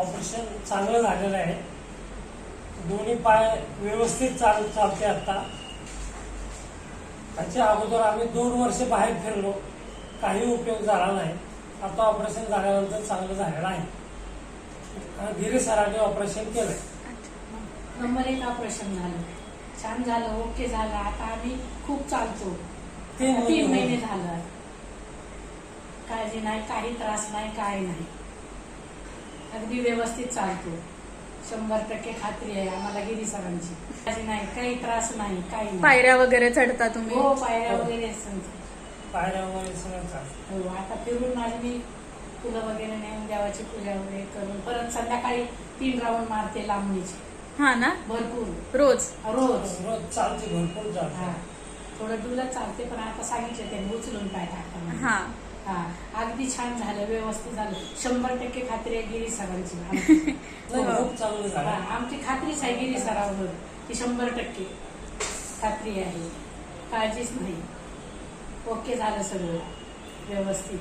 Operation चांगलं झालेलं आहे. दोन्ही पाय व्यवस्थित चालते. आता त्याच्या अगोदर आम्ही 2 वर्ष बाहेर फिरलो, काही उपयोग झाला नाही. आता ऑपरेशन झाल्यानंतर चांगलं झालेलं आहे. गिरीश सरांनी ऑपरेशन केलंय. नंबर 1 ऑपरेशन झालं, छान झालं, ओके झालं. आता आम्ही खूप चालतो. 3 महिने झालं, काळजी नाही, काही त्रास नाही, काय नाही, अगदी व्यवस्थित चालतो. 100% खात्री आहे आम्हाला गिरीश सरांची. काळजी नाही, काही त्रास नाही, काही नाही. पायऱ्या वगैरे चढता तुम्ही? हो, पायऱ्या वगैरे सगळं चालतं. हो, आता फिरून आली मी, फुलं वगैरे नेऊन देवाची पूजा वगैरे करून परत संध्याकाळी 3 राऊंड मारते लांबणीचे. हा ना, भरपूर रोज रोज चालते, भरपूर चालते. थोडं डुलत चालते, पण आता सांगितलं त्यांनी उचलून पाय टाकता. हा हा, अगदी छान झालं, व्यवस्थित झालं. 100% खात्री आहे गिरीश सरांची. खूप चांगलं झालं. आमची खात्रीच आहे गिरीश सरांवर, ती 100% खात्री आहे. काळजीच नाही, ओके झालं सगळं व्यवस्थित.